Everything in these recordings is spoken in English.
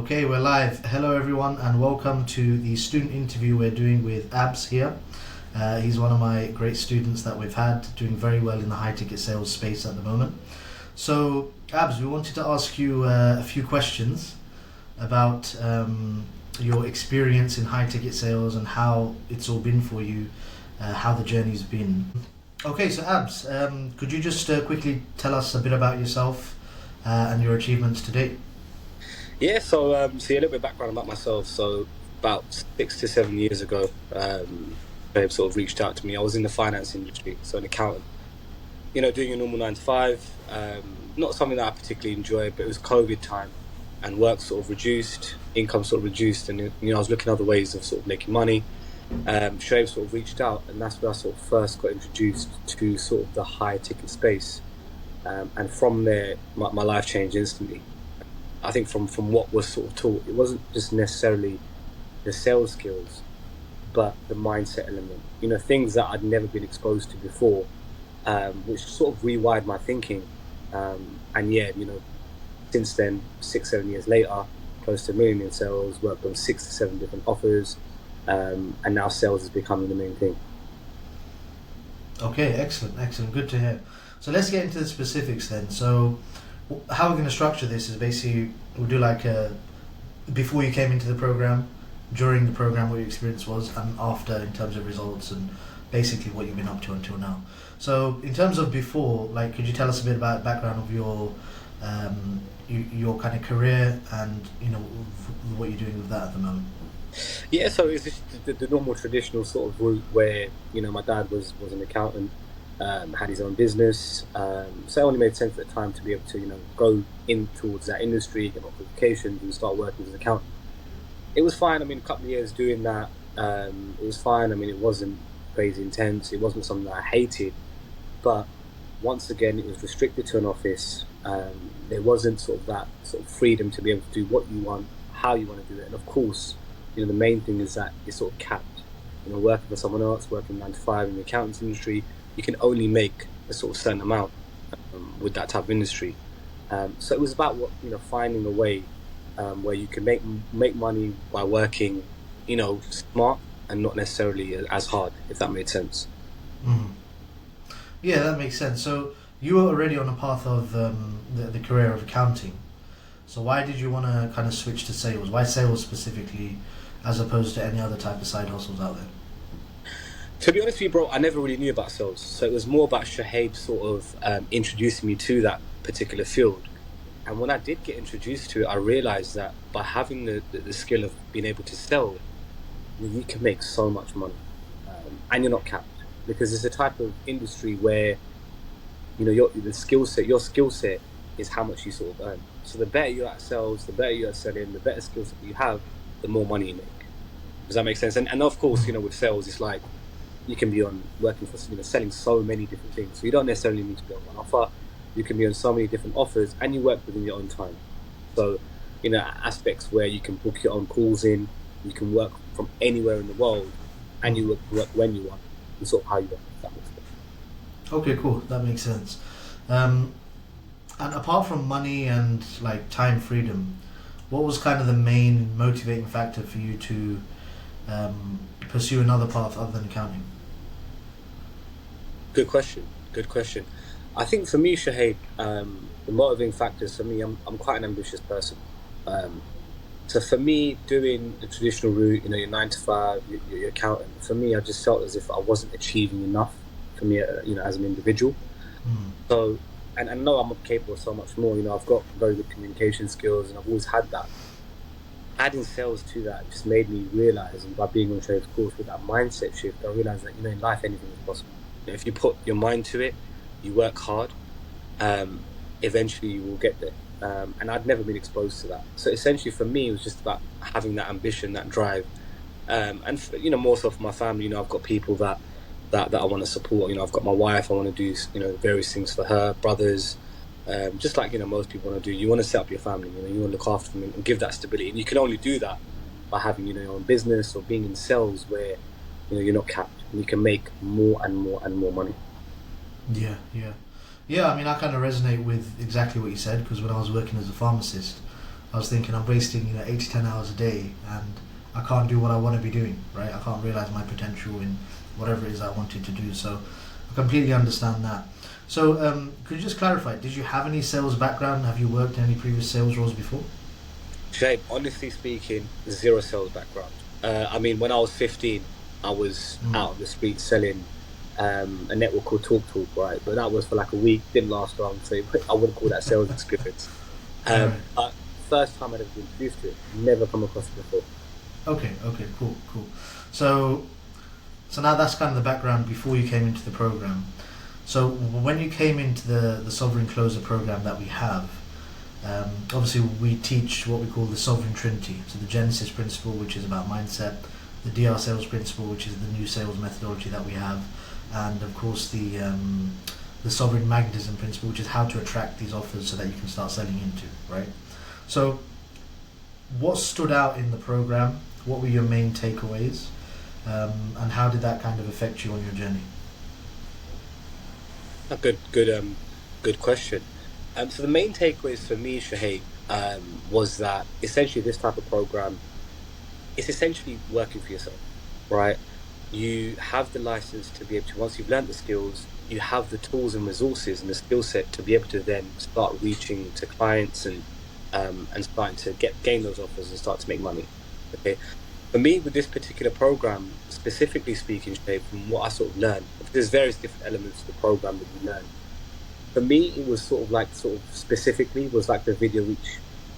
Okay, we're live. Hello, everyone, and welcome to the student interview we're doing with Abs here. He's one of my great students that we've had, doing very well in the high ticket sales space at the moment. So, Abs, we wanted to ask you a few questions about your experience in high ticket sales and how it's all been for you, how the journey's been. Okay, so Abs, could you just quickly tell us a bit about yourself and your achievements to date? So a little bit of background about myself. So about 6 to 7 years ago, Babe sort of reached out to me. I was in the finance industry, so an accountant. Doing a normal 9 to 5. Not something that I particularly enjoyed, but it was COVID time, and work sort of reduced, income sort of reduced, and I was looking at other ways of sort of making money. Shoaib sort of reached out, and that's where I sort of first got introduced to sort of the high ticket space, and from there, my life changed instantly. I think from what was sort of taught, it wasn't just necessarily the sales skills, but the mindset element. Things that I'd never been exposed to before, which sort of rewired my thinking. And yeah, since then, 6, 7 years later, close to a million in sales, worked on 6 to 7 different offers, and now sales is becoming the main thing. Okay, excellent, good to hear. So let's get into the specifics then. So how we're going to structure this is basically we'll do like before you came into the program, during the program what your experience was, and after in terms of results and basically what you've been up to until now. So in terms of before, like, could you tell us a bit about background of your kind of career and what you're doing with that at the moment? So it's just the normal traditional sort of route where my dad was an accountant, had his own business, so it only made sense at the time to be able to go in towards that industry, get my qualifications, and start working as an accountant. It was fine. I mean, a couple of years doing that, it was fine. I mean, it wasn't crazy intense. It wasn't something that I hated, but once again, it was restricted to an office. There wasn't sort of that sort of freedom to be able to do what you want, how you want to do it, and of course, the main thing is that it's sort of capped. Working for someone else, working 9 to 5 in the accountants industry, you can only make a sort of certain amount with that type of industry. So it was about finding a way where you can make money by working, smart and not necessarily as hard, if that made sense. Mm. Yeah, that makes sense. So you were already on a path of the career of accounting. So why did you want to kind of switch to sales? Why sales specifically, as opposed to any other type of side hustles out there? To be honest with you, bro, I never really knew about sales. So it was more about Shoaib sort of introducing me to that particular field. And when I did get introduced to it, I realized that by having the skill of being able to sell, you can make so much money. And you're not capped. Because it's a type of industry where, your skill set is how much you sort of earn. So the better you're at sales, the better you're at selling, the better skill set you have, the more money you make. Does that make sense? And of course, with sales, it's like, you can be on working for selling so many different things. So you don't necessarily need to be on one offer. You can be on so many different offers, and you work within your own time. So, aspects where you can book your own calls in, you can work from anywhere in the world, and you work when you want, and sort of how you want. If that makes sense. Okay, cool. That makes sense. And apart from money and like time freedom, what was kind of the main motivating factor for you to pursue another path other than accounting? Good question. I think for me, Shoaib, the motivating factors for me, I'm quite an ambitious person. So for me, doing the traditional route, your 9 to 5, your accountant, for me, I just felt as if I wasn't achieving enough for me, as an individual. Mm. So, and I know I'm capable of so much more. I've got very good communication skills, and I've always had that. Adding sales to that just made me realize, and by being on Shoaib's course with that mindset shift, I realized that in life anything is possible. If you put your mind to it, you work hard, eventually you will get there. And I'd never been exposed to that. So essentially for me, it was just about having that ambition, that drive. And more so for my family, I've got people that I want to support. I've got my wife, I want to do, various things for her, brothers, just like, most people want to do. You want to set up your family, you want to look after them and give that stability. And you can only do that by having, your own business or being in sales where, you're not capped and you can make more and more and more money. Yeah. I mean, I kind of resonate with exactly what you said, because when I was working as a pharmacist, I was thinking I'm wasting 8 to 10 hours a day, and I can't do what I want to be doing, right? I can't realize my potential in whatever it is I wanted to do. So I completely understand that. So could you just clarify? Did you have any sales background? Have you worked in any previous sales roles before? Shape, honestly speaking, zero sales background. I mean, when I was 15, I was Mm. out on the street selling a network called TalkTalk, right? But that was for like a week, didn't last long, so I wouldn't call that sales experience. All right. But first time I'd ever been introduced to it, never come across it before. Okay. Okay. Cool. Cool. So now that's kind of the background before you came into the program. So when you came into the Sovereign Closer program that we have, obviously we teach what we call the Sovereign Trinity. So the Genesis principle, which is about mindset, the DR sales principle, which is the new sales methodology that we have, and of course the Sovereign Magnetism principle, which is how to attract these offers so that you can start selling into, right? So what stood out in the program? What were your main takeaways? And how did that kind of affect you on your journey? A good question. So the main takeaways for me, Shahid, was that essentially this type of program is essentially working for yourself, right? You have the license to be able to, once you've learned the skills, you have the tools and resources and the skill set to be able to then start reaching to clients and starting to gain those offers and start to make money. Okay. For me, with this particular program, specifically speaking, Shahid, from what I sort of learned, there's various different elements of the program that you learn. For me, it was sort of specifically was like the video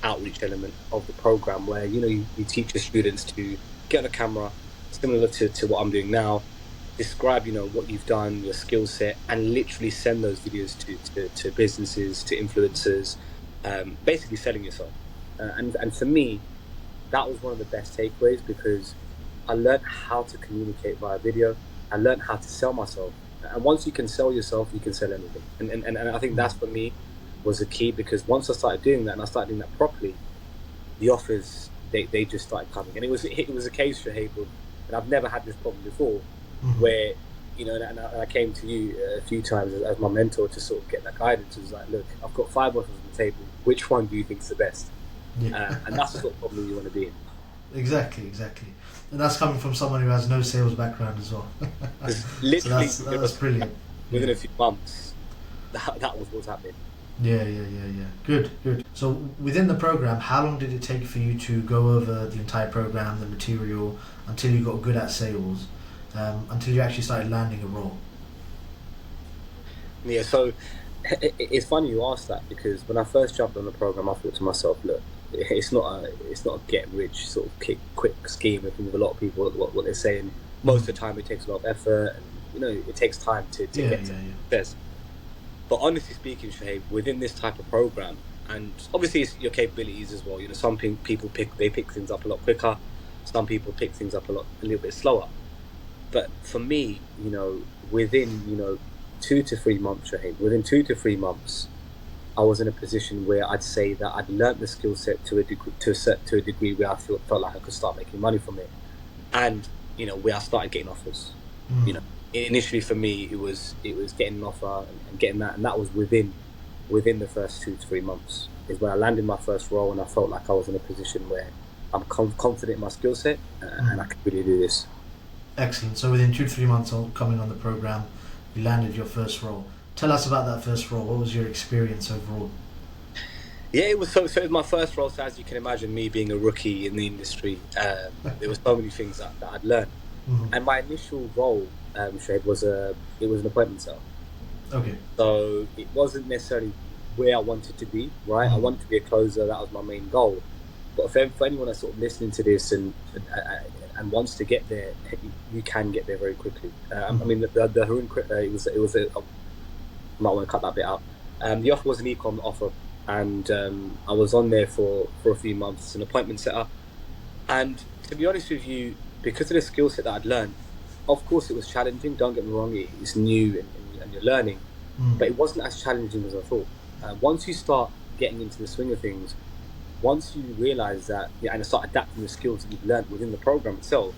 outreach element of the program, where you teach your students to get on a camera, similar to what I'm doing now, describe what you've done, your skill set, and literally send those videos to businesses, to influencers, basically selling yourself. And for me, that was one of the best takeaways, because I learned how to communicate via video. I learned how to sell myself. And once you can sell yourself, you can sell anything. And I think that's, for me, was the key, because once I started doing that and I started doing that properly, the offers, they just started coming. And it was a case, Shahid, and I've never had this problem before, Mhm. where, and I came to you a few times as my mentor to sort of get that guidance. It was like, look, I've got 5 offers on the table. Which one do you think is the best? Yeah. And that's the sort of problem you want to be in. Exactly. And that's coming from someone who has no sales background as well. Because So literally, that's brilliant. within Yeah. a few months, that was what was happening. Yeah. Good. So within the program, how long did it take for you to go over the entire program, the material, until you got good at sales, until you actually started landing a role? Yeah, so it's funny you asked that, because when I first jumped on the program, I thought to myself, look, it's not a get rich sort of quick scheme. I think with a lot of people, what they're saying, most of the time it takes a lot of effort, and it takes time to get to success. But honestly speaking, Shahib, within this type of program, and obviously it's your capabilities as well. Some people pick things up a lot quicker. Some people pick things up a little bit slower. But for me, within 2 to 3 months, Shahid, within 2 to 3 months, I was in a position where I'd say that I'd learnt the skill set to a degree where I felt like I could start making money from it, and where I started getting offers. Mm. Initially for me, it was getting an offer and getting that, and that was within the first 2 to 3 months is when I landed my first role, and I felt like I was in a position where I'm confident in my skill set, and I could really do this. Excellent. So within 2 to 3 months of coming on the program, you landed your first role. Tell us about that first role. What was your experience overall? Yeah, it was so it was my first role. So as you can imagine, me being a rookie in the industry, there were so many things that I'd learned. Mm-hmm. And my initial role, Shade, was an appointment seller. Okay. So it wasn't necessarily where I wanted to be, right? I wanted to be a closer. That was my main goal. But for anyone that's sort of listening to this and wants to get there, you can get there very quickly. I mean, the Harun, it was a, I might want to cut that bit out. The offer was an e-com offer, and I was on there for a few months as an appointment setter. And to be honest with you, because of the skill set that I'd learned, of course it was challenging, don't get me wrong, it's new and you're learning, but it wasn't as challenging as I thought. Once you start getting into the swing of things, once you realise that, and start adapting the skills that you've learned within the program itself,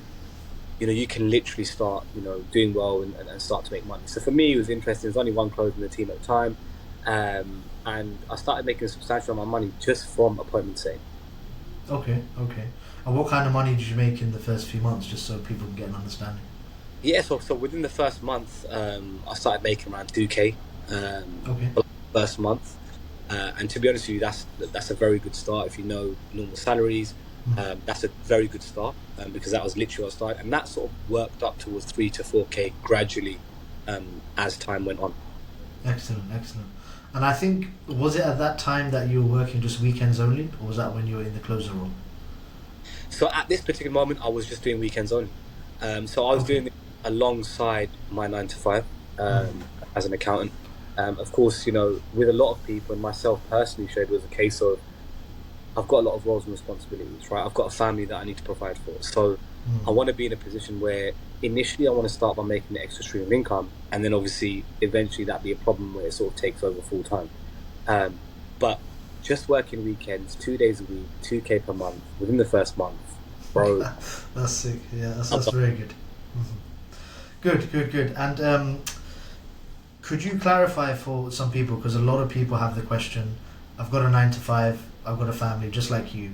you can literally start, doing well and start to make money. So for me, it was interesting. There's only one closer in the team at the time, and I started making a substantial amount of money just from appointment setting. Okay, okay. And what kind of money did you make in the first few months, just so people can get an understanding? Yeah, so within the first month, I started making around 2K Okay. for the first month. And to be honest with you, that's a very good start. If you know normal salaries, Mm. that's a very good start, because that was literally what I started, and that sort of worked up towards 3 to 4K gradually, as time went on. Excellent, excellent. And I think, was it at that time that you were working just weekends only, or was that when you were in the closer role? So at this particular moment, I was just doing weekends only. So I was Okay. doing it alongside my 9 to 5, Mm. as an accountant. Of course, with a lot of people, and myself personally, Shade, was a case of I've got a lot of roles and responsibilities, right? I've got a family that I need to provide for. So I Mm. want to be in a position where initially I want to start by making the extra stream of income, and then obviously eventually that be a problem where it sort of takes over full time. Um, but just working weekends, 2 days a week, 2K per month within the first month, bro. That's sick. Yeah, I'm that's very good. Mhm. Good, good, good. And could you clarify for some people, because a lot of people have the question, I've got a 9 to 5, I've got a family, just like you.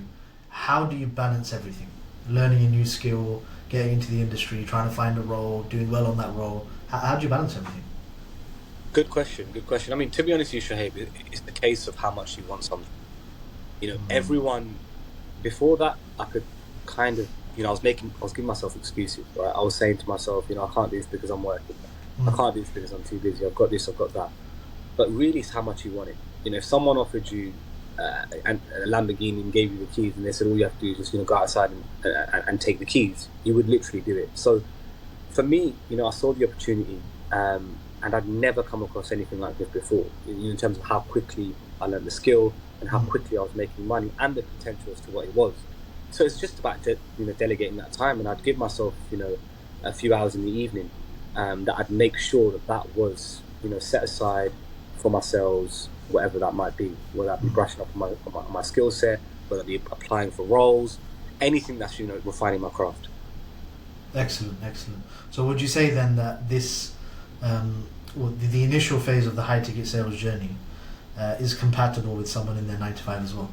How do you balance everything? Learning a new skill, getting into the industry, trying to find a role, doing well on that role. How do you balance everything? Good question. Good question. I mean, to be honest with you, Shahab, it's the case of how much you want something. Mm. Everyone before that, I could kind of, I was giving myself excuses, right? I was saying to myself, I can't do this because I'm working. I Mm. can't do this because I'm too busy. I've got this, I've got that. But really, it's how much you want it. If someone offered you a Lamborghini and gave you the keys, and they said all you have to do is just, go outside and take the keys, you would literally do it. So for me, I saw the opportunity, and I'd never come across anything like this before. In terms of how quickly I learned the skill and how Mm. quickly I was making money and the potential as to what it was. So it's just about delegating that time, and I'd give myself a few hours in the evening, that I'd make sure that that was set aside for myself, whatever that might be, whether that be Mm. brushing up on my skill set, whether it be applying for roles, anything that's refining my craft. Excellent, excellent. So would you say then that this, well, the initial phase of the high ticket sales journey is compatible with someone in their 9 to 5 as well?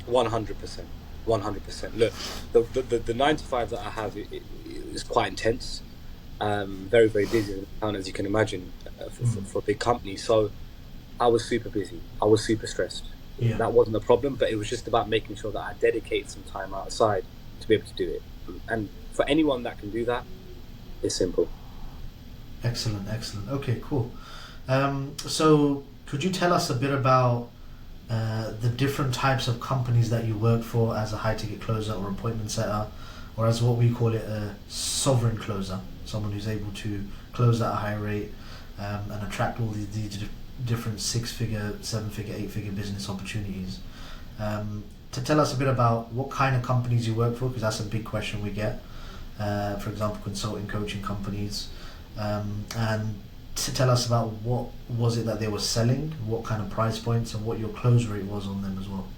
100%. 100%. Look, the 9 to 5 that I have is quite intense. Very, very busy as an accountant, as you can imagine, Mm. for a big company. So I was super busy. I was super stressed. Yeah. That wasn't a problem, but it was just about making sure that I dedicate some time outside to be able to do it. And for anyone that can do that, it's simple. Excellent, excellent. Okay, cool. So could you tell us a bit about the different types of companies that you work for as a high ticket closer or appointment setter, or as what we call it, a sovereign closer, someone who's able to close at a high rate and attract all these different 6 figure, 7 figure, 8 figure business opportunities. To tell us a bit about what kind of companies you work for, because that's a big question we get. For example, consulting, coaching companies, and to tell us about what was it that they were selling, what kind of price points, and what your close rate was on them as well.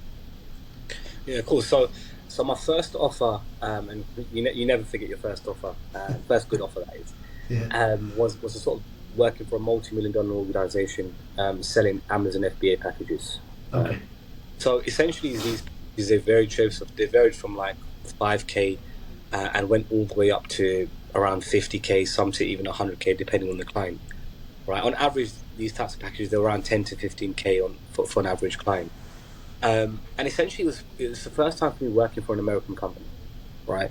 Yeah, cool. So my first offer, and you never forget your first offer, first good offer that is, Yeah. was a sort of working for a multi-million-dollar organization, selling Amazon FBA packages. Okay. So essentially, these they varied shapes. They varied from like 5K, and went all the way up to around 50K, some to even 100K, depending on the client. Right. On average, these types of packages they're around 10 to 15K for an average client. And essentially, it was the first time for me working for an American company, right?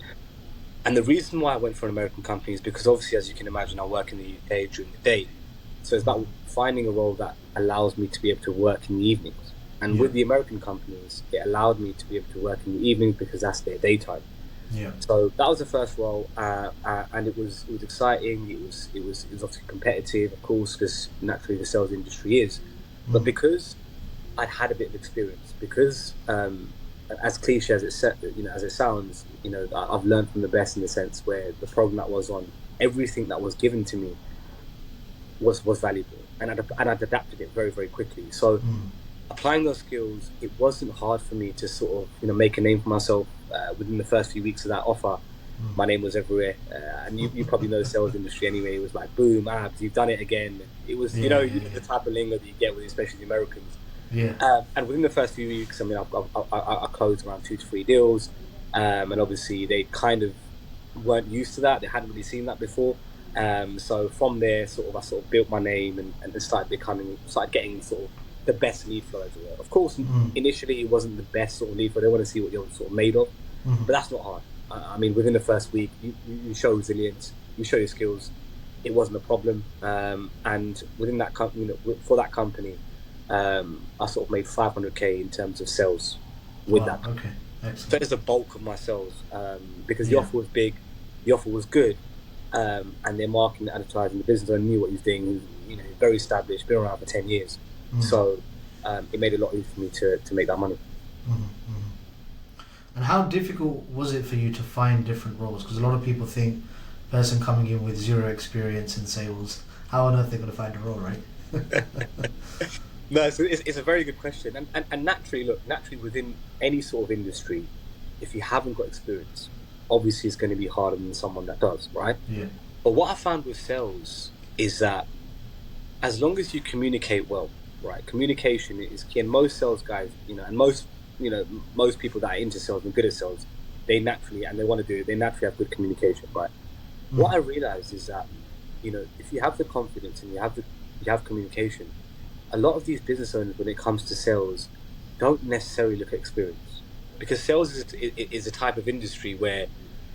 And the reason why I went for an American company is because obviously, as you can imagine, I work in the UK during the day. So it's about finding a role that allows me to be able to work in the evenings. And Yeah. with the American companies, it allowed me to be able to work in the evenings because that's their daytime. Yeah. So that was the first role, and it was exciting. It was obviously competitive, of course, because naturally the sales industry is. But Mm. because I'd had a bit of experience, because as cliche as as it sounds, I've learned from the best in the sense where the program that was on, everything that was given to me was valuable, and I'd adapted it very, very quickly. So Mm. applying those skills, it wasn't hard for me to sort of make a name for myself within the first few weeks of that offer. Mm. My name was everywhere, and you probably know the sales industry anyway. It was like boom, abs, you've done it again. It was Yeah. Yeah. the type of lingo that you get with especially the Americans. Yeah. And within the first few weeks, I mean, I closed around 2 to 3 deals, and obviously they kind of weren't used to that. They hadn't really seen that before. So from there, I sort of built my name and started getting sort of the best lead flow as well. Of course, Mm. initially it wasn't the best sort of lead flow. They want to see what you're sort of made of, Mm. but that's not hard. I mean, within the first week, you show resilience, you show your skills. It wasn't a problem, and within that company, for that company, I sort of made 500k in terms of sales with Wow. that. Okay. So Excellent. there's the bulk of my sales, because the Yeah. offer was big, the offer was good, and their marketing, advertising, the business owner knew what he was doing. He was, very established, been around for 10 years, Mm. so it made it a lot easier for me to make that money. Mm. Mm. And how difficult was it for you to find different roles? Because a lot of people think person coming in with zero experience in sales, how on earth they're going to find a role, right? No, so it's a very good question, and naturally within any sort of industry, if you haven't got experience, obviously it's going to be harder than someone that does, right? Yeah. But what I found with sales is that as long as you communicate well, right? Communication is key, and most sales guys, and most people that are into sales and good at sales, they naturally, and they want to do it, they naturally have good communication, right? Mm. What I realized is that, if you have the confidence and you have communication, a lot of these business owners, when it comes to sales, don't necessarily look at experience, because sales is a type of industry where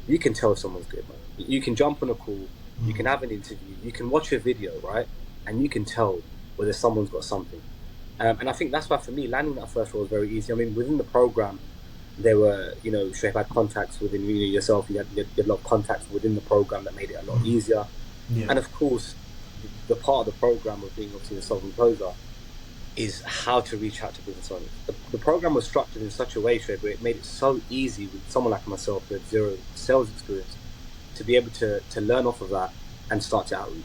you can tell if someone's good, man. You can jump on a call, you can have an interview, you can watch a video, right? And you can tell whether someone's got something. And I think that's why, for me, landing that first role was very easy. I mean, within the program, there were, Shoaib had contacts within yourself. You had a lot of contacts within the program that made it a lot easier. Yeah. And of course, the part of the program of being obviously a sovereign closer is how to reach out to business owners. The program was structured in such a way, Shoaib, where it made it so easy with someone like myself with zero sales experience to be able to learn off of that and start to outreach.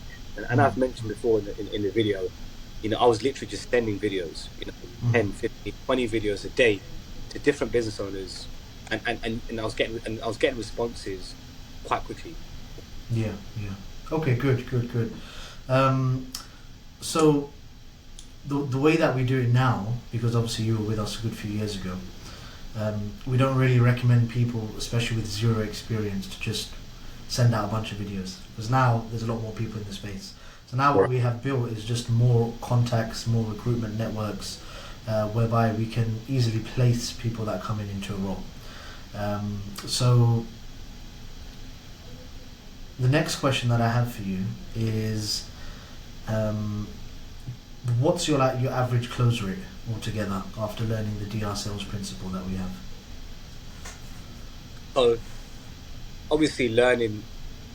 And I've mentioned before in the video, I was literally just sending videos, 10, 15, 20 videos a day to different business owners, and I was getting responses quite quickly. Yeah. Yeah. Okay. Good. So the way that we do it now, because obviously you were with us a good few years ago, we don't really recommend people, especially with zero experience, to just send out a bunch of videos, because now there's a lot more people in the space. So now what we have built is just more contacts, more recruitment networks, whereby we can easily place people that come into a role. So the next question that I have for you is, what's your average close rate altogether after learning the DR sales principle that we have? So obviously, learning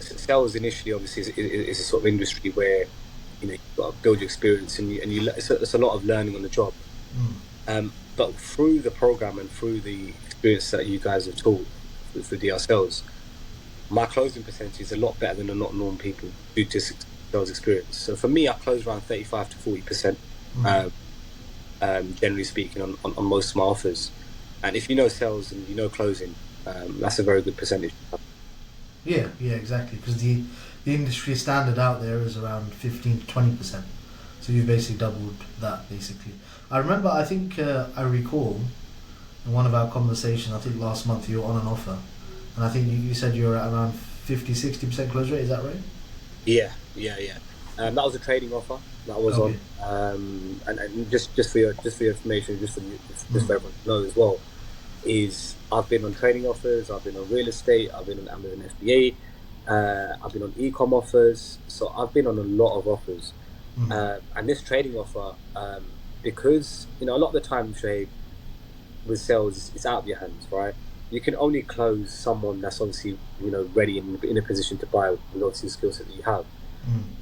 sales initially obviously is a sort of industry where you've got to build your experience, and it's a lot of learning on the job. But through the program and through the experience that you guys have taught for DR sales, my closing percentage is a lot better than a lot of normal people due to sales experience. So for me, I close around 35 to 40%, generally speaking, on most of my offers. And if you know sales and you know closing, that's a very good percentage. Yeah, exactly. Because the industry standard out there is around 15 to 20%. So you've basically doubled that, basically. I remember, I think I recall in one of our conversations, I think last month you were on an offer, and I think you said you were at around 50-60% close rate. Is that right? Yeah. That was a trading offer that I was Okay. on, and just for your information, just for everyone to know as well, is I've been on trading offers, I've been on real estate, I've been on Amazon FBA, I've been on e-com offers, so I've been on a lot of offers. And this trading offer, because a lot of the time, Shoaib, with sales, it's out of your hands, right? You can only close someone that's obviously ready and in a position to buy with obviously the skill set that you have.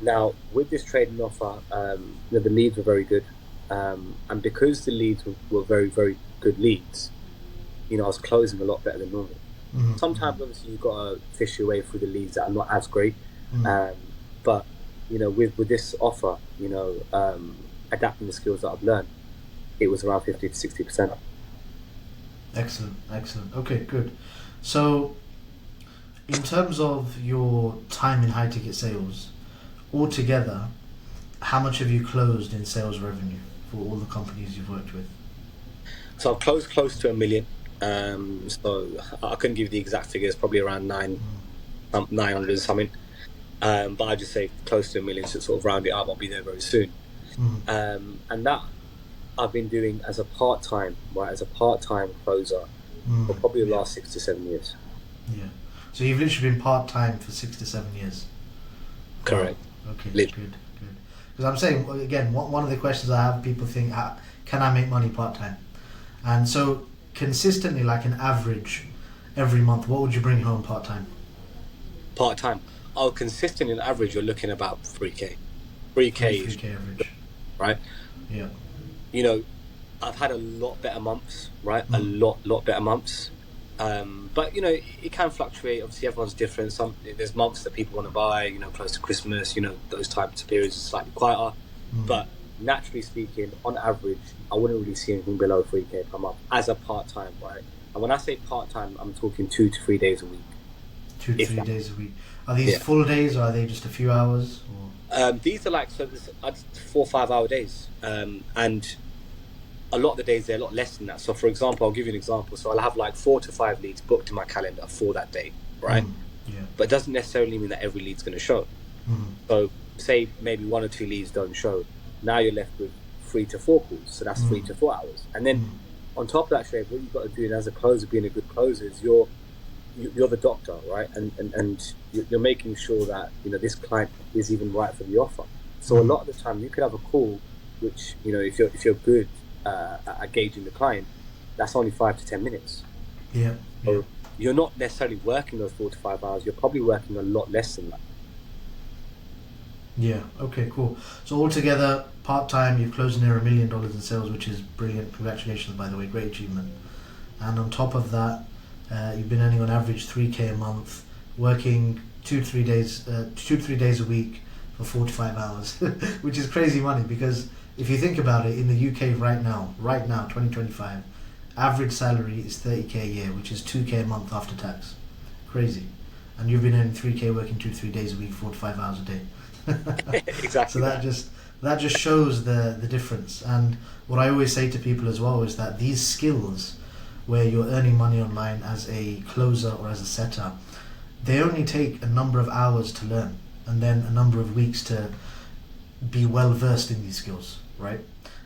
Now, with this trading offer, the leads were very good, and because the leads were very, very good leads, I was closing a lot better than normal. Sometimes, obviously, you've got to fish your way through the leads that are not as great, but with this offer, adapting the skills that I've learned, it was around 50 to 60%. Excellent. Okay, good. So, in terms of your time in high ticket sales, altogether, how much have you closed in sales revenue for all the companies you've worked with? So I've closed close to 1 million. So I couldn't give you the exact figures, probably around 900 something. But I just say close to 1 million to sort of round it up. I'll be there very soon. And that I've been doing as a part-time closer for probably the last 6 to 7 years. Yeah. So you've literally been part-time for 6 to 7 years. Correct. Okay, Literally. good. Because I'm saying, again, one of the questions I have, people think, can I make money part-time? And so consistently, like an average, every month, what would you bring home part-time? Part-time. Oh, consistent in average, you're looking about 3K. 3K is 3K average. right. Yeah. You know, I've had a lot better months, right? A lot better months. But you know, it can fluctuate. Obviously, everyone's different. There's months that people want to buy, you know, close to Christmas. You know, those types of periods are slightly quieter. But naturally speaking, on average, I wouldn't really see anything below 3K per month as a part-time, right? And when I say part-time, I'm talking 2 to 3 days a week. 2 to 3 days a week. Are these full days, or are they just a few hours? Or? These are like 4 or 5 hour days, and a lot of the days they're a lot less than that. So, for example, I'll give you an example. So I'll have like 4 to 5 leads booked in my calendar for that day, right? Yeah. But it doesn't necessarily mean that every lead's going to show. So, say maybe 1 or 2 leads don't show. Now you're left with 3 to 4 calls. So that's 3 to 4 hours. And then on top of that, Shoaib, what you've got to do, and as a closer, being a good closer, is you're the doctor, right? And you're making sure that, you know, this client is even right for the offer. So a lot of the time you could have a call, which, you know, if you're good at gauging the client, that's only 5 to 10 minutes. Yeah. So you're not necessarily working those 4 to 5 hours. You're probably working a lot less than that. Yeah. Okay. Cool. So altogether, part-time, you've closed near $1 million in sales, which is brilliant. Congratulations, by the way. Great achievement. And on top of that, you've been earning on average 3K a month, working 2 to 3 days a week for 4 to 5 hours, which is crazy money. Because if you think about it, in the UK right now, 2025, average salary is 30K a year, which is 2K a month after tax. Crazy. And you've been earning 3K working 2 to 3 days a week, 4 to 5 hours a day. Exactly. So that just shows the difference. And what I always say to people as well is that these skills, where you're earning money online as a closer or as a setter, they only take a number of hours to learn, and then a number of weeks to be well versed in these skills, right?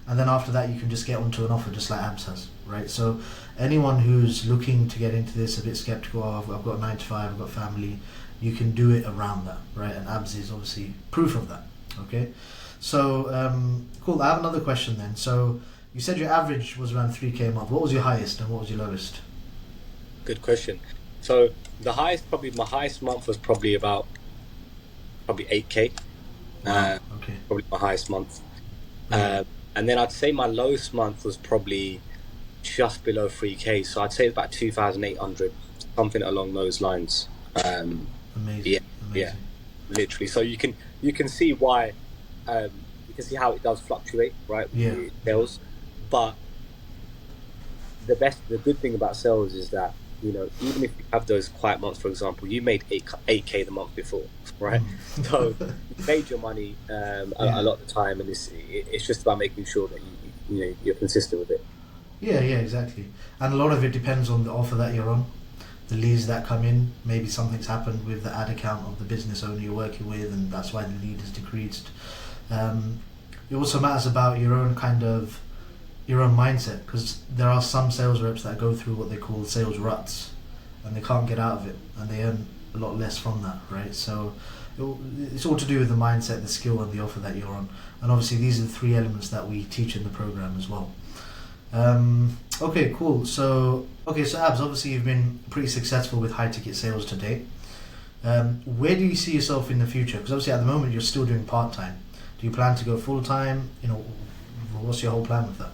And then after that, you can just get onto an offer, just like Abs has, right? So anyone who's looking to get into this, a bit skeptical, I've got a 9 to 5, I've got family, you can do it around that, right? And Abs is obviously proof of that. Okay, so cool. I have another question then. So you said your average was around 3K a month. What was your highest and what was your lowest? Good question. So my highest month was probably 8K. Wow. Okay. Probably my highest month. And then I'd say my lowest month was probably just below 3K. So I'd say about 2,800, something along those lines. Amazing. Yeah, literally. So you can see why, you can see how it does fluctuate, right? Yeah. With sales, but the good thing about sales is that, you know, even if you have those quiet months, for example, you made 8K the month before, right? So you made your money a lot of the time, and it's just about making sure that you're consistent with it. Yeah, exactly. And a lot of it depends on the offer that you're on, the leads that come in. Maybe something's happened with the ad account of the business owner you're working with, and that's why the lead has decreased. It also matters about your own mindset, because there are some sales reps that go through what they call sales ruts, and they can't get out of it, and they earn a lot less from that, right? So it's all to do with the mindset, the skill, and the offer that you're on. And obviously these are the 3 elements that we teach in the program as well. Okay, cool. So Abs, obviously you've been pretty successful with high ticket sales to date. Where do you see yourself in the future? Because obviously at the moment you're still doing part-time. Do you plan to go full-time? You know, what's your whole plan with that?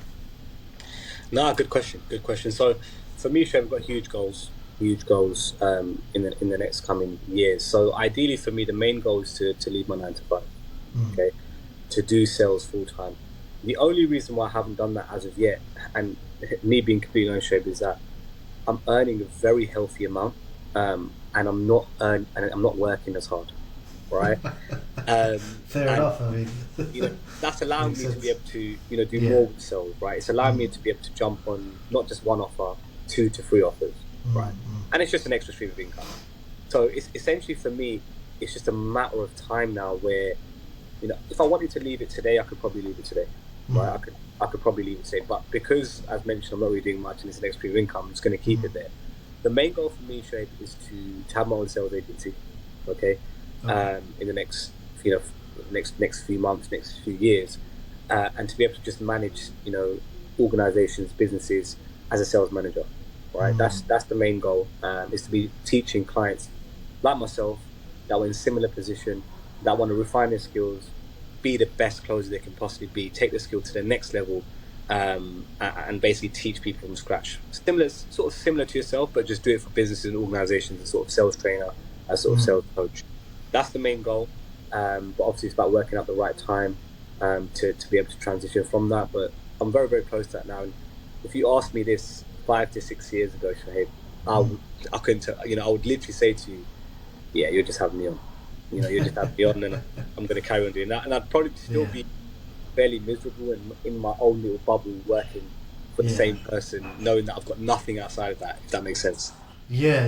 No, good question. So for me, Shoaib, I've got huge goals in the next coming years. So ideally for me, the main goal is to leave my 9 to 5, okay, to do sales full-time. The only reason why I haven't done that as of yet, and me being completely honest, Shoaib, is that I'm earning a very healthy amount, and I'm not working as hard, right? Fair And enough. I mean, that's allowing makes me to be sense. able to do Yeah. more with sales, right? It's allowing me Mm, to be able to jump on not just one offer, 2 to 3 offers, right? mm. And it's just an extra stream of income. So it's essentially for me, it's just a matter of time now where, if I wanted to leave it today, I could probably leave it today, right? I could probably leave it today, but because I've mentioned I'm not really doing much and it's an extra stream of income, I'm just going to keep it there. The main goal for me, Shoaib, is to have my own sales agency, okay? Okay. In the next, you know, next few months, next few years, and to be able to just manage, organizations, businesses as a sales manager, right? That's the main goal. Is to be teaching clients like myself that were in similar position, that want to refine their skills, be the best closer they can possibly be, take the skill to the next level, and basically teach people from scratch. Sort of similar to yourself, but just do it for businesses and organizations, as sort of sales trainer, as sort of sales coach. That's the main goal. But obviously, it's about working out the right time to be able to transition from that. But I'm very, very close to that now. And if you asked me this 5 to 6 years ago, Shoaib, I couldn't. I would literally say to you, "Yeah, you're just having me on. You're just having me on, and I'm going to carry on doing that." And I'd probably still Yeah. be fairly miserable and in my own little bubble, working for the Yeah. same person, knowing that I've got nothing outside of that. If that makes sense. Yeah.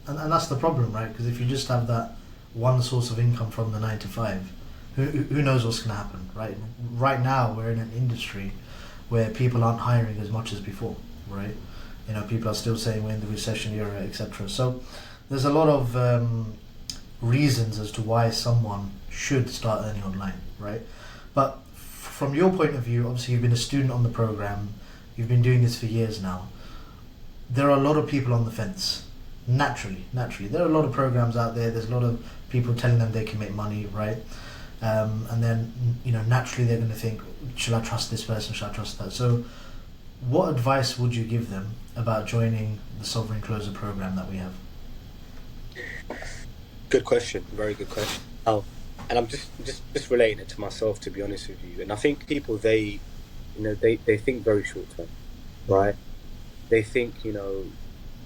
And that's the problem, right? Because if you just have that one source of income from the 9 to 5, who knows what's going to happen, right? Right now, we're in an industry where people aren't hiring as much as before, right? People are still saying we're in the recession era, etc. So there's a lot of reasons as to why someone should start earning online, right? But from your point of view, obviously you've been a student on the program, you've been doing this for years now. There are a lot of people on the fence. Naturally, there are a lot of programs out there. There's a lot of people telling them they can make money, right? And then naturally they're going to think, should I trust this person? Should I trust that? So, what advice would you give them about joining the Sovereign Closer program that we have? Good question. Very good question. Oh, and I'm just relating it to myself, to be honest with you. And I think people they think very short term, right? They think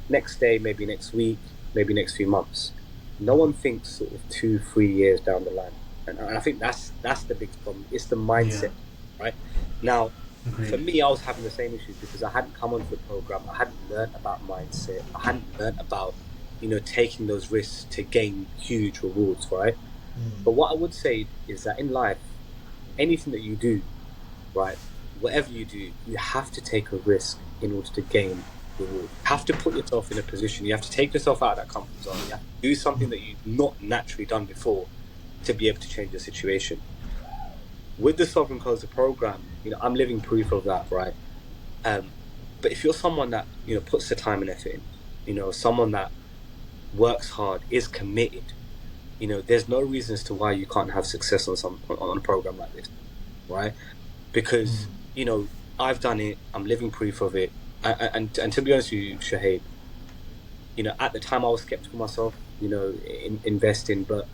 next day, maybe next week, maybe next few months. No one thinks sort of 2, 3 years down the line, and I think that's the biggest problem. It's the mindset, right? Now, for Agreed. me, I was having the same issues because I hadn't come onto the program. I hadn't learned about mindset. I hadn't learned about taking those risks to gain huge rewards, right? But what I would say is that in life, anything that you do, right, whatever you do, you have to take a risk in order to gain reward. You have to put yourself in a position. You have to take yourself out of that comfort zone. You have to do something that you've not naturally done before to be able to change the situation. With the Sovereign Closer program, I'm living proof of that, right? But if you're someone that puts the time and effort in, someone that works hard, is committed, there's no reason as to why you can't have success on a program like this, right? Because I've done it. I'm living proof of it. And to be honest with you, Shoaib, at the time I was skeptical myself, in investing, but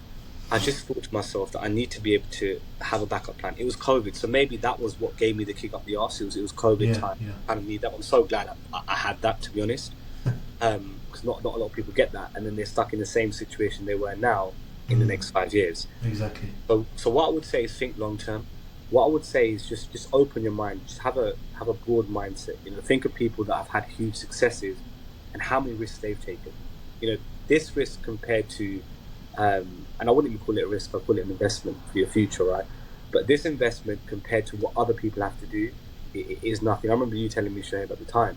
I just thought to myself that I need to be able to have a backup plan. It was COVID, so maybe that was what gave me the kick up the arse. It was COVID time. I kind of need that. I'm so glad I had that, to be honest, because not a lot of people get that, and then they're stuck in the same situation they were now in the next 5 years. Exactly. So what I would say is think long term. What I would say is just open your mind. Just have a broad mindset. Think of people that have had huge successes and how many risks they've taken. This risk compared to, and I wouldn't even call it a risk. I call it an investment for your future, right? But this investment compared to what other people have to do, it is nothing. I remember you telling me, Shoaib, at the time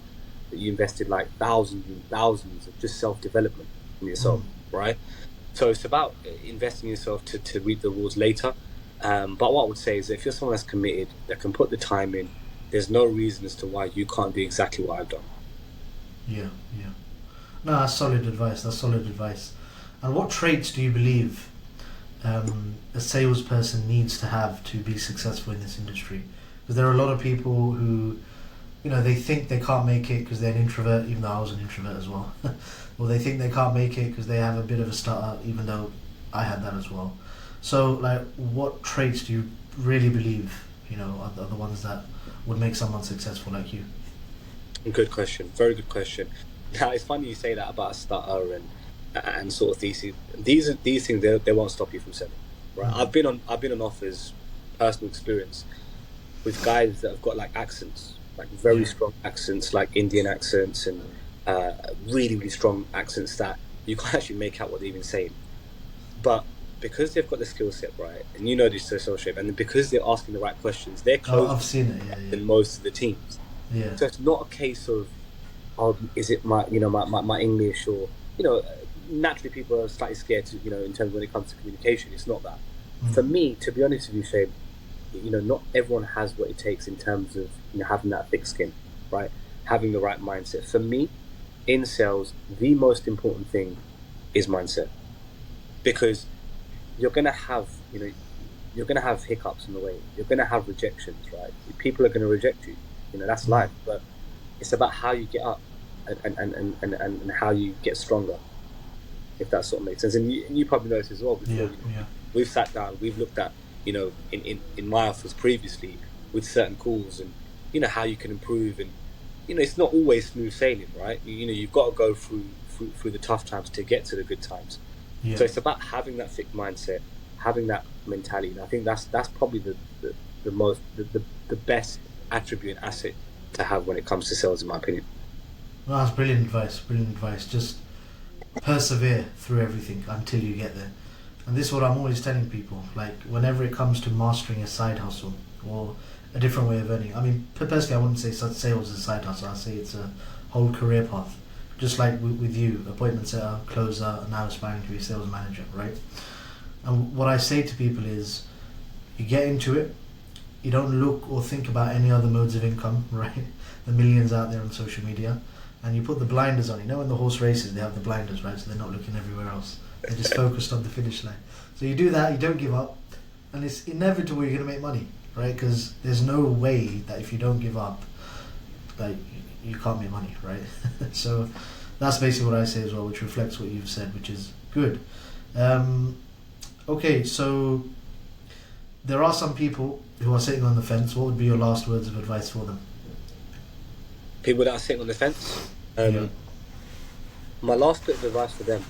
that you invested like thousands and thousands of just self-development in yourself, right? So it's about investing in yourself to reap the rewards later. But what I would say is that if you're someone that's committed, that can put the time in, there's no reason as to why you can't do exactly what I've done. Yeah. No, that's solid advice. And what traits do you believe a salesperson needs to have to be successful in this industry? Because there are a lot of people who, they think they can't make it because they're an introvert, even though I was an introvert as well. Or they think they can't make it because they have a bit of a stutter, even though I had that as well. So, what traits do you really believe, are the ones that would make someone successful like you? Good question. Very good question. Now, it's funny you say that about a stutter and sort of theses. These things, they won't stop you from selling, right? I've been on offers, personal experience, with guys that have got like accents, like very Yeah. strong accents, like Indian accents, and really, really strong accents that you can't actually make out what they're even saying. But because they've got the skill set right, and you know this social shape, and because they're asking the right questions, they're Oh, closing I've seen it. Yeah, than most of the teams. yeah, So it's not a case of, oh, is it my, my English, or, naturally people are slightly scared to, in terms when it comes to communication. It's not that. yeah. For me, to be honest with you, Shane, not everyone has what it takes in terms of, having that thick skin, right? Having the right mindset. For me, in sales, the most important thing is mindset, because you're gonna have, you're gonna have hiccups in the way. You're gonna have rejections, right? People are gonna reject you. That's life. But it's about how you get up, and how you get stronger, if that sort of makes sense. And you probably noticed as well before. Yeah, yeah. We've sat down, we've looked at, in my office previously with certain calls, and how you can improve, and it's not always smooth sailing, right? You've got to go through the tough times to get to the good times. Yeah. So it's about having that thick mindset, having that mentality, and I think that's probably the best attribute and asset to have when it comes to sales, in my opinion. No, that's brilliant advice. Brilliant advice. Just persevere through everything until you get there. And this is what I'm always telling people. Like, whenever it comes to mastering a side hustle or a different way of earning, I mean, personally, I wouldn't say sales is a side hustle. I say it's a whole career path. Just like with you, appointment setter, closer, and now aspiring to be a sales manager, right? And what I say to people is, you get into it, you don't look or think about any other modes of income, right? The millions out there on social media, and you put the blinders on. In the horse races, they have the blinders, right? So they're not looking everywhere else. They're just focused on the finish line. So you do that, you don't give up, and it's inevitable you're going to make money, right? Because there's no way that if you don't give up, like, you can't make money, right? So that's basically what I say as well, which reflects what you've said, which is good. Okay, so there are some people who are sitting on the fence. What would be your last words of advice for them? People that are sitting on the fence, Yeah. my last bit of advice for them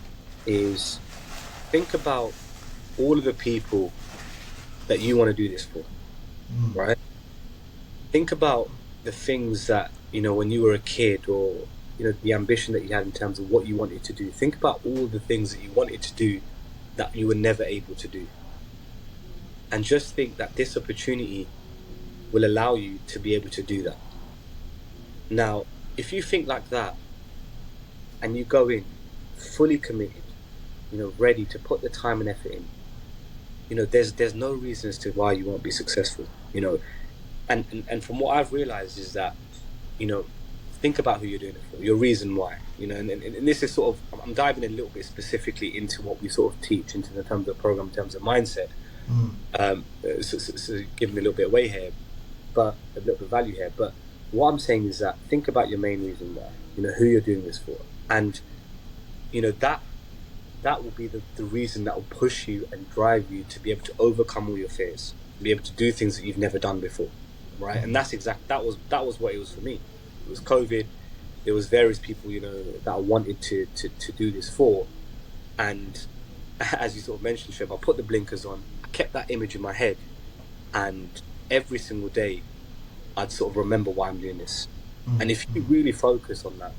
is, think about all of the people that you want to do this for, right? Think about the things that, when you were a kid, or, the ambition that you had in terms of what you wanted to do. Think about all the things that you wanted to do that you were never able to do. And just think that this opportunity will allow you to be able to do that. Now, if you think like that, and you go in fully committed, ready to put the time and effort in, there's no reason as to why you won't be successful. And from what I've realized is that, think about who you're doing it for, your reason why, and this is sort of, I'm diving a little bit specifically into what we sort of teach into the terms of the program, in terms of mindset. So giving a little bit away here, but a little bit of value here. But what I'm saying is that, think about your main reason why, who you're doing this for, and that will be the reason that will push you and drive you to be able to overcome all your fears, be able to do things that you've never done before, right? And that was what it was for me. It was COVID. There was various people, that I wanted to do this for, and as you sort of mentioned, Chev, I put the blinkers on. I kept that image in my head, and every single day, I'd sort of remember why I'm doing this. And if you really focus on that,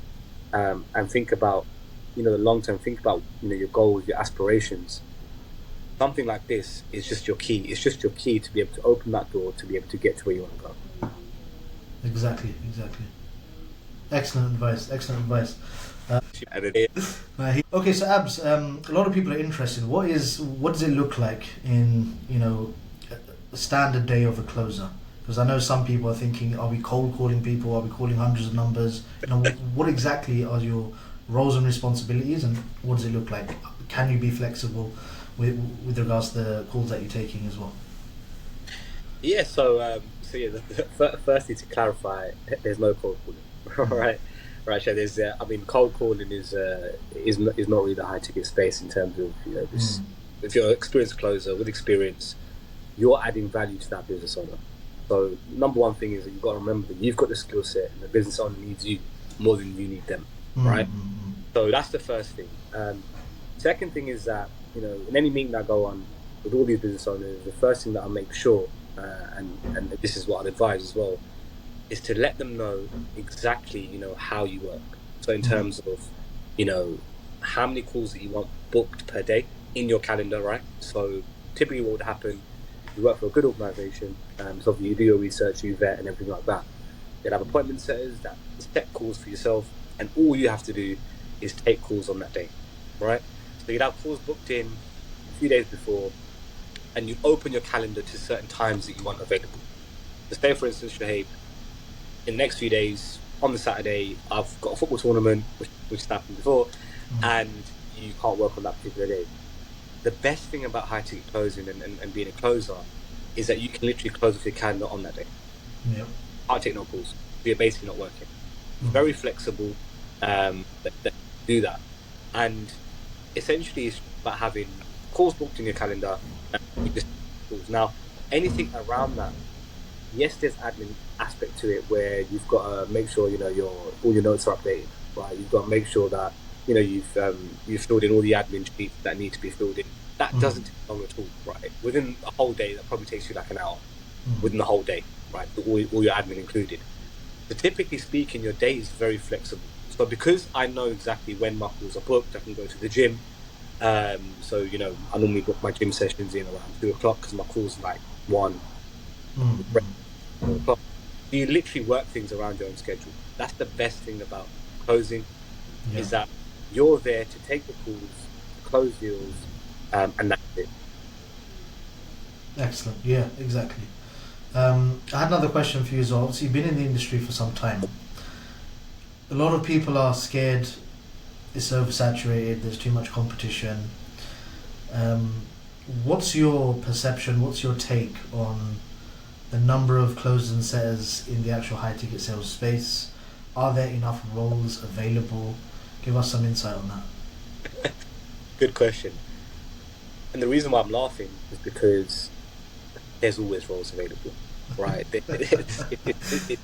and think about, the long term, think about, your goals, your aspirations, something like this is just your key. It's just your key to be able to open that door, to be able to get to where you want to go. Exactly. Excellent advice. Okay, so Abs, a lot of people are interested. What does it look like in, a standard day of a closer? Because I know some people are thinking, are we cold calling people? Are we calling hundreds of numbers? What exactly are your roles and responsibilities, and what does it look like? Can you be flexible with regards to the calls that you're taking as well? Yeah. So firstly, to clarify, there's no cold calling, right? Right. So there's, cold calling is not really the high ticket space in terms of, this. If you're an experienced closer with experience, you're adding value to that business owner. So number one thing is that you've got to remember that you've got the skill set, and the business owner needs you more than you need them, right? So that's the first thing. Second thing is that, in any meeting I go on, with all these business owners, the first thing that I make sure, and this is what I'd advise as well, is to let them know exactly, how you work. So in terms of, how many calls that you want booked per day in your calendar, right? So typically what would happen, you work for a good organization, so you do your research, you vet and everything like that. You'll have appointment setters that set calls for yourself, and all you have to do is take calls on that day, right? So you'd have calls booked in a few days before, and you open your calendar to certain times that you want available. So say, for instance, Shoaib, in the next few days, on the Saturday, I've got a football tournament, which happened before, and you can't work on that particular day. The best thing about high ticket closing and being a closer is that you can literally close off your calendar on that day. Yep. Can't take no calls. You're basically not working. Very flexible. That do that, and essentially it's about having calls booked in your calendar. And you just calls. Now, anything around that, yes, there's admin aspect to it where you've got to make sure all your notes are updated, right? You've got to make sure that you've filled in all the admin sheets that need to be filled in. That doesn't take long at all, right? Within a whole day, that probably takes you like an hour. Within the whole day, right? All your admin included. So typically speaking, your day is very flexible. So because I know exactly when my calls are booked, I can go to the gym. So I normally book my gym sessions in around 2:00 because my calls are like 1 o'clock. You literally work things around your own schedule. That's the best thing about closing, is that you're there to take the calls, close deals, and that's it. Excellent. Yeah, exactly. I had another question for you as well. Obviously, you've been in the industry for some time. A lot of people are scared it's oversaturated, there's too much competition. What's your perception, what's your take on the number of closers and setters in the actual high ticket sales space? Are there enough roles available? Give us some insight on that. Good question. And the reason why I'm laughing is because there's always roles available, right? Exactly,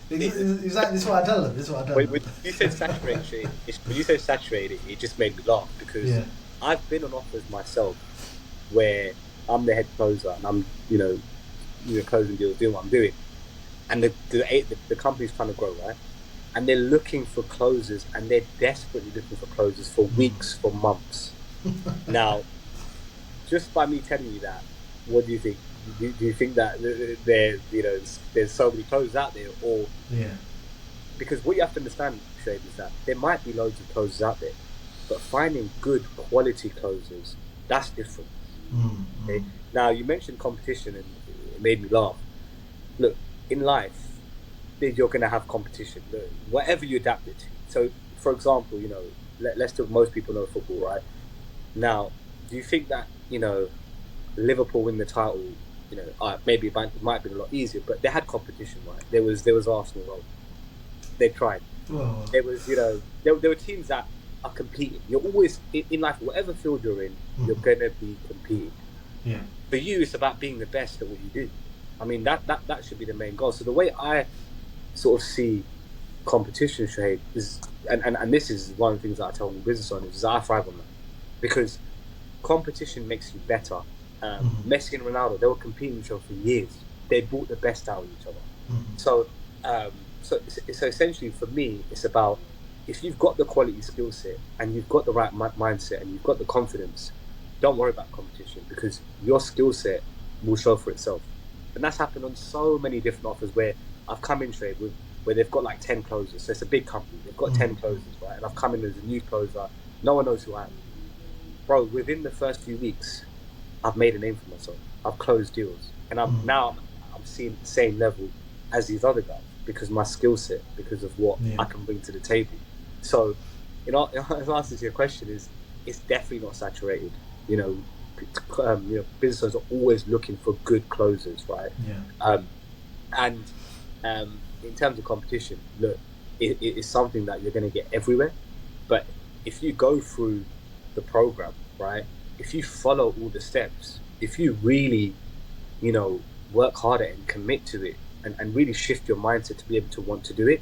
this is what I tell them. When you said saturated, it just made me laugh because I've been on offers myself where I'm the head closer and I'm, closing deals, doing what I'm doing, and the company's trying to grow, right? And they're looking for closers, and they're desperately looking for closers for weeks, for months. Now, just by me telling you that, what do you think? Do you think that there's so many closers out there, or because what you have to understand, Shoaib, is that there might be loads of closers out there, but finding good quality closers, that's different. Okay? Now, you mentioned competition, and it made me laugh. Look, in life, you're going to have competition, whatever you adapt it to. So, for example, let's talk. Most people know football, right? Now, do you think that Liverpool win the title? Maybe it might have been a lot easier, but they had competition, right? There was Arsenal. Well, they tried. Whoa. There was there were teams that are competing. You're always in life, whatever field you're in, you're going to be competing. Yeah. For you, it's about being the best at what you do. I mean, that should be the main goal. So the way I sort of see competition, Shoaib, is, and this is one of the things that I tell business owners, is I thrive on that, because competition makes you better. Messi and Ronaldo, they were competing with each other for years. They brought the best out of each other. So essentially, for me, it's about, if you've got the quality skill set and you've got the right mindset and you've got the confidence, don't worry about competition, because your skill set will show for itself. And that's happened on so many different offers where I've come in, Trade, where they've got like 10 closers. So it's a big company. They've got 10 closers, right? And I've come in as a new closer. No one knows who I am. Bro, within the first few weeks, I've made a name for myself. I've closed deals. And I'm seeing the same level as these other guys, because my skill set, because of what I can bring to the table. So, in answer to your question, is it's definitely not saturated. Business owners are always looking for good closers, right? And in terms of competition, look, it's something that you're going to get everywhere. But if you go through the program, right? If you follow all the steps, if you really, work harder and commit to it, and really shift your mindset to be able to want to do it,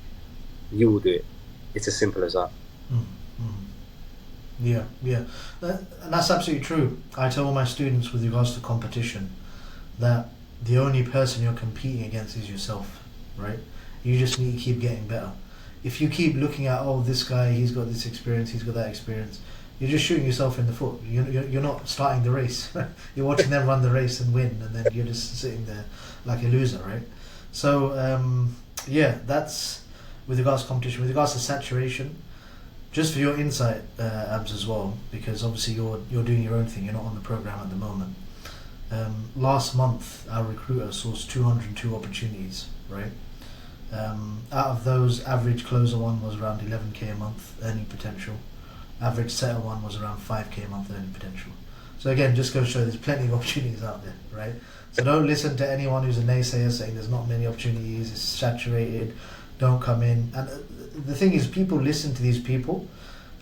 you will do it. It's as simple as that. Yeah, yeah, and that's absolutely true. I tell all my students with regards to competition that the only person you're competing against is yourself, right? You just need to keep getting better. If you keep looking at, oh, this guy, he's got this experience, he's got that experience, you're just shooting yourself in the foot. You're not starting the race. You're watching them run the race and win, and then you're just sitting there like a loser, right? So, yeah, that's with regards to competition. With regards to saturation, just for your insight, Abs, as well, because obviously you're doing your own thing. You're not on the program at the moment. Last month, our recruiter sourced 202 opportunities, right? Out of those, average closer one was around 11k a month earning potential. Average setter one was around 5k a month earning potential. So again, just goes to show there's plenty of opportunities out there, right? So don't listen to anyone who's a naysayer saying there's not many opportunities, it's saturated, don't come in. And the thing is, people listen to these people,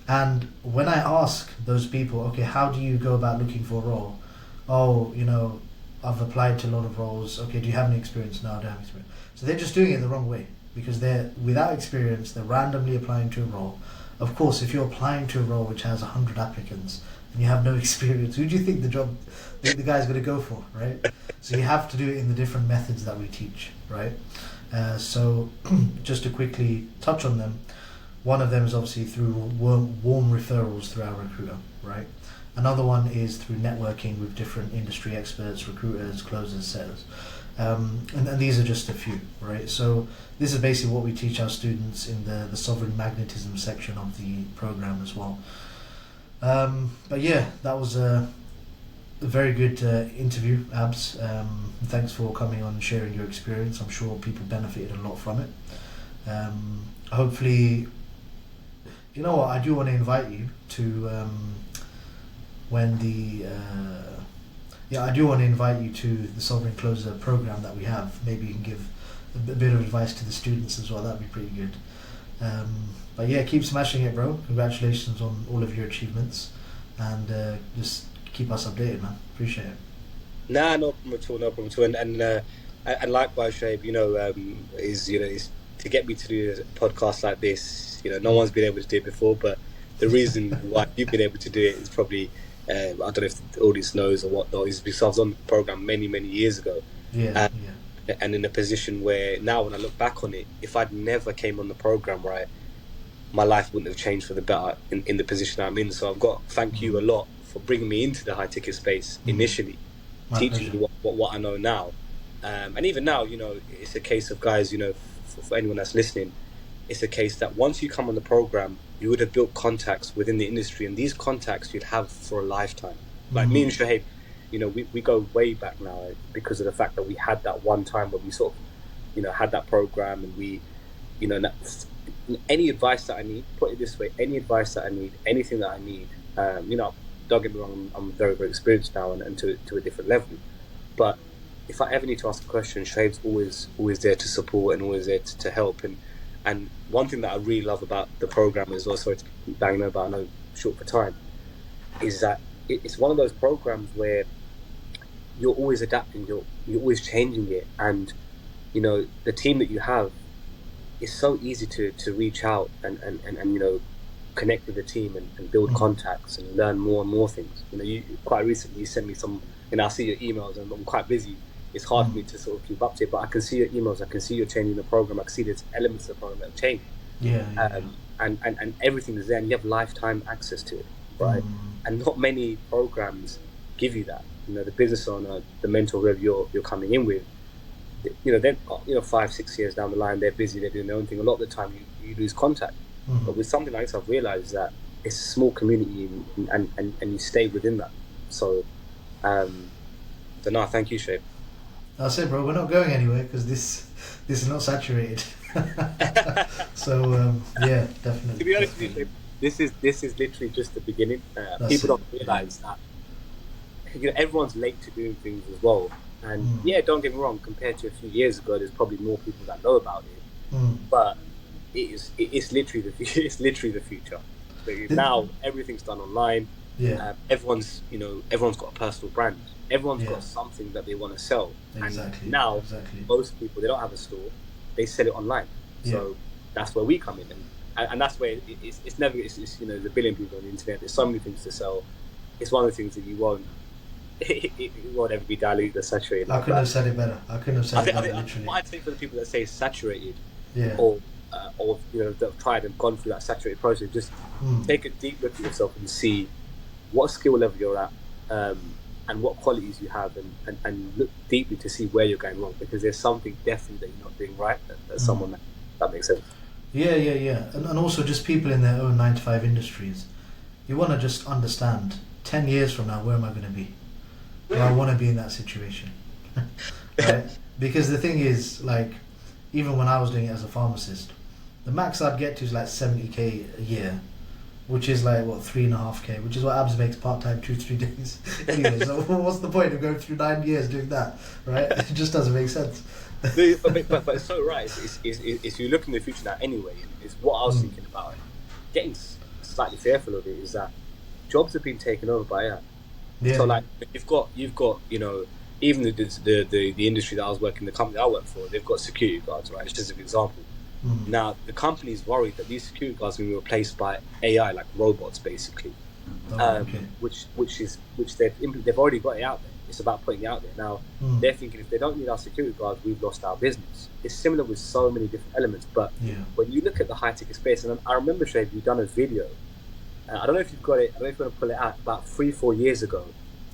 and when I ask those people, okay, how do you go about looking for a role? Oh, I've applied to a lot of roles. Okay, do you have any experience? No, I don't have experience. So they're just doing it the wrong way, because they're without experience, they're randomly applying to a role. Of course, if you're applying to a role which has 100 applicants and you have no experience, who do you think the guy's going to go for, right? So you have to do it in the different methods that we teach, right? So just to quickly touch on them, one of them is obviously through warm referrals through our recruiter, right? Another one is through networking with different industry experts, recruiters, closers, sellers. And these are just a few, right? So this is basically what we teach our students in the sovereign magnetism section of the program as well. But yeah, that was a very good interview, Abs. Thanks for coming on and sharing your experience. I'm sure people benefited a lot from it. Hopefully, you know what, I do want to invite you to I do want to invite you to the Sovereign Closer program that we have. Maybe you can give a bit of advice to the students as well. That'd be pretty good. But yeah, keep smashing it, bro. Congratulations on all of your achievements, and just keep us updated, man. Appreciate it. Nah, no problem at all. No problem at all. And likewise, Shaib, is to get me to do a podcast like this. No one's been able to do it before, but the reason why you've been able to do it is probably. I don't know if the audience knows or whatnot, is because I was on the program many years ago. Yeah. And in a position where now, when I look back on it, if I'd never came on the program, right, my life wouldn't have changed for the better in the position I'm in. So I've got to thank you a lot for bringing me into the high ticket space initially, teaching me what I know now. And even now, it's a case of, guys, for anyone that's listening, it's a case that once you come on the program, you would have built contacts within the industry, and these contacts you'd have for a lifetime. Like me and Shoaib, we go way back now because of the fact that we had that one time where we sort of, had that program, and we, any advice that I need, put it this way, any advice that I need, anything that I need, don't get me wrong, I'm very, very experienced now and to a different level. But if I ever need to ask a question, Shoaib's always there to support and always there to help. And one thing that I really love about the program as well, sorry to keep banging over, I know short for time, is that it's one of those programs where you're always adapting, you're always changing it, and the team that you have is so easy to reach out and connect with the team and build contacts and learn more and more things. You quite recently sent me some, I see your emails, and I'm quite busy. It's hard for me to sort of keep up to it, but I can see your emails, I can see you're changing the program, I can see there's elements of the program that have changed. And everything is there, and you have lifetime access to it, right? And not many programs give you that. The business owner, the mentor, whoever you're coming in with, then 5-6 years down the line, they're busy, they're doing their own thing. A lot of the time you lose contact. But with something like this, I've realized that it's a small community, and you stay within that. So no, thank you, Shoaib. That's it, bro. We're not going anywhere because this is not saturated. So yeah, definitely. To be honest with you, this is literally just the beginning. People don't realise that everyone's late to doing things as well. And yeah, don't get me wrong. Compared to a few years ago, there's probably more people that know about it. But it's literally the future. So now everything's done online. Yeah. Everyone's got a personal brand. Everyone's got something that they want to sell. Exactly. And now most people, they don't have a store, they sell it online. So that's where we come in, and that's where it's never it's there's a billion people on the internet. There's so many things to sell. It's one of the things that you won't it won't ever be diluted or saturated. I couldn't have said it better. I couldn't have said it better. Literally. What I think for the people that say saturated, Yeah. or that have tried and gone through that saturated process, just take a deep look at yourself and see what skill level you're at, and what qualities you have, and look deeply to see where you're going wrong, because there's something definitely that you're not doing right. That someone that makes sense. Yeah, and also just people in their own 9 to 5 industries. You want to just understand 10 years from now, where am I going to be? Do I want to be in that situation? Right? Because the thing is, like, even when I was doing it as a pharmacist, the max I'd get to is like 70k a year, which is like, what, 3.5k, which is what Abs makes part-time 2-3 days. Anyway, so what's the point of going through 9 years doing that, right? It just doesn't make sense. But it's so right. It's you look in the future now anyway. It's what I was thinking about. Getting slightly fearful of it is that jobs have been taken over by AI. Yeah. So like you've got even the industry that I was working, the company I work for, they've got security guards, right? It's just an example. Now the company's worried that these security guards are going to be replaced by AI, like robots, basically. Okay. Which they've already got it out there. It's about putting it out there. Now they're thinking, if they don't need our security guards, we've lost our business. It's similar with so many different elements. But when you look at the high ticket space, and I remember, Shoaib, you've done a video. I don't know if you've got it. I don't know if you want to pull it out. About 3-4 years ago,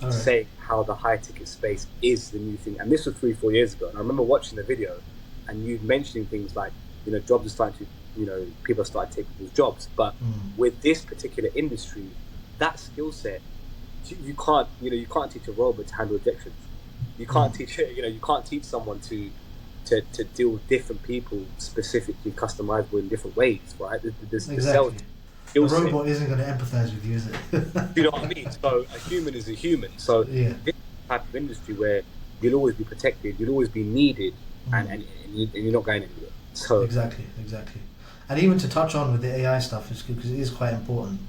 saying how the high ticket space is the new thing. And this was 3-4 years ago. And I remember watching the video, and you mentioning things like, jobs are starting to, people are starting taking these jobs. But with this particular industry, that skill set, you can't teach a robot to handle objections. You can't teach you can't teach someone to deal with different people specifically customizable in different ways, right? Exactly. The robot isn't going to empathize with you, is it? You know what I mean? So a human is a human. So this type of industry where you'll always be protected, you'll always be needed, and you're not going anywhere. So exactly. And even to touch on with the AI stuff, because it is quite important.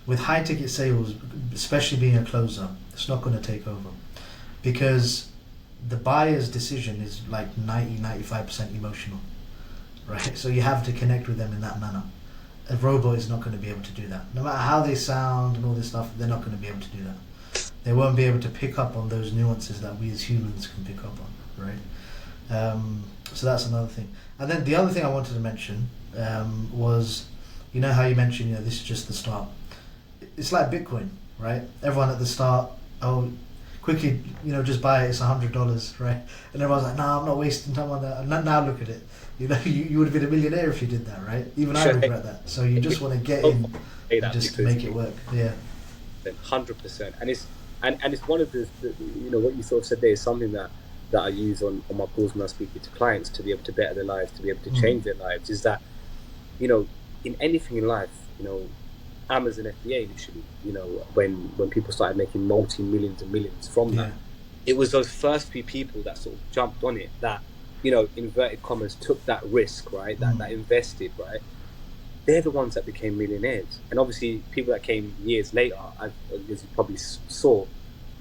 With high ticket sales, especially being a closer, it's not going to take over, because the buyer's decision is like 90-95% emotional, right? So you have to connect with them in that manner. A robot is not going to be able to do that. No matter how they sound and all this stuff, they're not going to be able to do that. They won't be able to pick up on those nuances that we as humans can pick up on, right? So that's another thing. And then the other thing I wanted to mention was, how you mentioned, this is just the start. It's like Bitcoin, right? Everyone at the start, quickly, just buy it, it's $100, right? And everyone's like, I'm not wasting time on that. And now look at it. You would have been a millionaire if you did that, right? Even I regret that. So you just want to get in and just make it work. Yeah. 100%. And it's one of the what you sort of said there is something that I use on my calls when I speak to clients, to be able to better their lives, to be able to change their lives, is that, in anything in life, Amazon FBA initially, when people started making multi-millions and millions from that, it was those first few people that sort of jumped on it, that, inverted commas, took that risk, right? That invested, right? They're the ones that became millionaires. And obviously people that came years later, as you probably saw,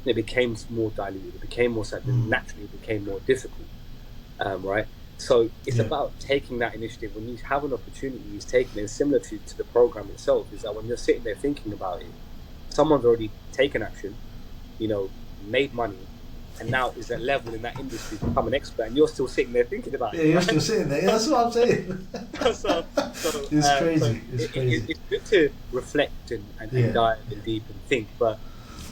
it became more diluted, it became more certain, naturally it became more difficult, right? So it's about taking that initiative. When you have an opportunity, it's taking it. Similar to the program itself, is that when you're sitting there thinking about it, someone's already taken action, made money, and now is at level in that industry to become an expert, and you're still sitting there thinking about it. Yeah, you're still sitting there. Yeah, that's what I'm saying. so it's crazy. It's crazy. It's good to reflect and dive in deep and think, but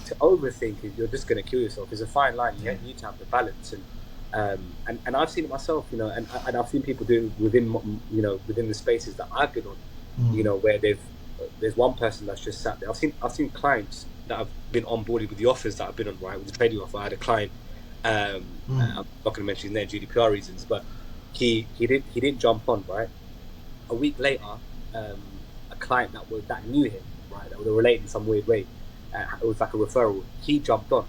to overthink, you're just going to kill yourself. There's a fine line. You need to have the balance, and I've seen it myself, and I've seen people do within the spaces that I've been on, where there's one person that's just sat there. I've seen clients that have been onboarded with the offers that I've been on, right, with the trading offer. I had a client, I'm not going to mention his name, GDPR reasons, but he didn't jump on, right. A week later, a client that knew him, right, that were related in some weird way, it was like a referral, he jumped on.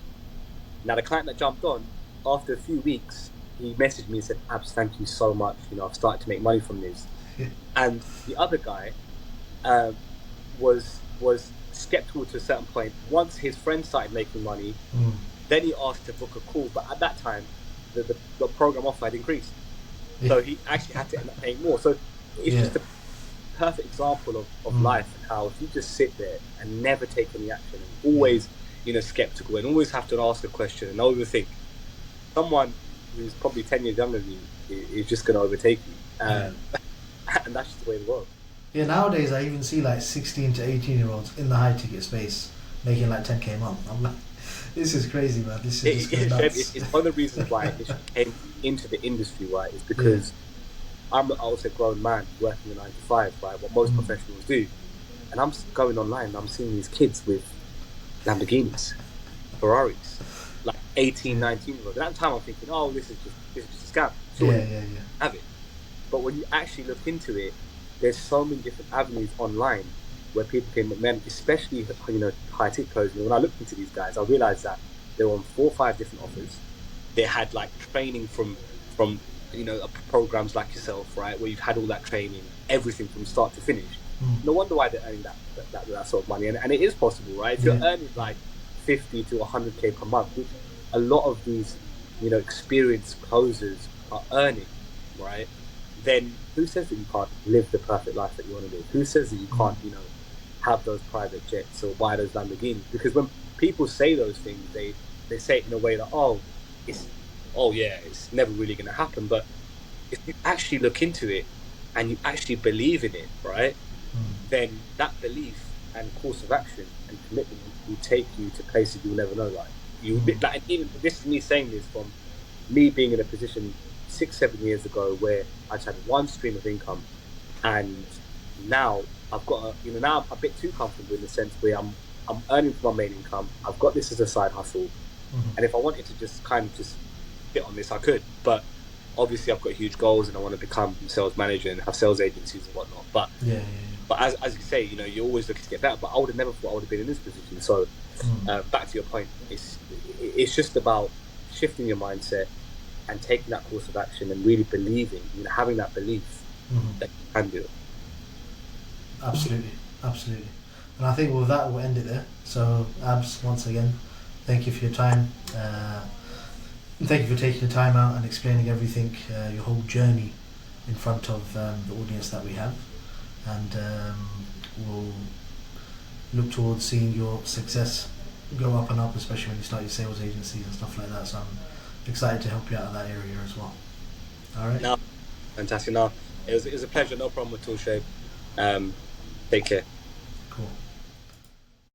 Now the client that jumped on, after a few weeks, he messaged me and said, Abs, thank you so much, I've started to make money from this. And the other guy was skeptical to a certain point. Once his friend started making money, then he asked to book a call, but at that time the program offer had increased, so he actually had to end up paying more. So it's just perfect example of life, and how if you just sit there and never take any action and Yeah. always, skeptical and always have to ask a question and overthink, someone who's probably 10 years younger than you is just going to overtake you. Yeah. And that's just the way of the world. Yeah, nowadays I even see like 16 to 18-year-olds in the high ticket space making like 10k a month. I'm like, this is crazy, man. This is just nuts. It's one of the reasons why I initially came into the industry, right? Is because I'm also a grown man working a 9 to 5, right? What most professionals do. And I'm going online and I'm seeing these kids with Lamborghinis, Ferraris, like 18, 19-year-olds. At that time I'm thinking, oh, this is just a scam. So have it. But when you actually look into it, there's so many different avenues online where people can make money, especially high ticket closing. When I looked into these guys, I realized that they were on 4 or 5 different offers. They had like training from programs like yourself, right, where you've had all that training, everything from start to finish. No wonder why they're earning that sort of money, and it is possible, right? If you're earning like 50 to 100k per month, which a lot of these experienced closers are earning, right? Then who says that you can't live the perfect life that you want to live? Who says that you can't, have those private jets or buy those Lamborghinis? Because when people say those things, they say it in a way that, it's never really going to happen. But if you actually look into it and you actually believe in it, right, then that belief and course of action and commitment will take you to places you'll never know. Like even this is me saying this from me being in a position 6-7 years ago where I just had one stream of income, and now I've got now I'm a bit too comfortable in the sense where I'm earning for my main income. I've got this as a side hustle, and if I wanted to just hit on this, I could. But obviously, I've got huge goals, and I want to become a sales manager and have sales agencies and whatnot. But but as you say, you're always looking to get better. But I would have never thought I would have been in this position. So back to your point, it's just about shifting your mindset and taking that course of action and really believing, having that belief that you can do it. Absolutely. And I think with that we'll end it there. So Abs, once again, thank you for your time. Thank you for taking the time out and explaining everything, your whole journey in front of the audience that we have. And we'll look towards seeing your success go up and up, especially when you start your sales agencies and stuff like that. So I'm excited to help you out of that area as well. All right. No, fantastic. No, it was a pleasure. No problem at all, Shaib. Take care.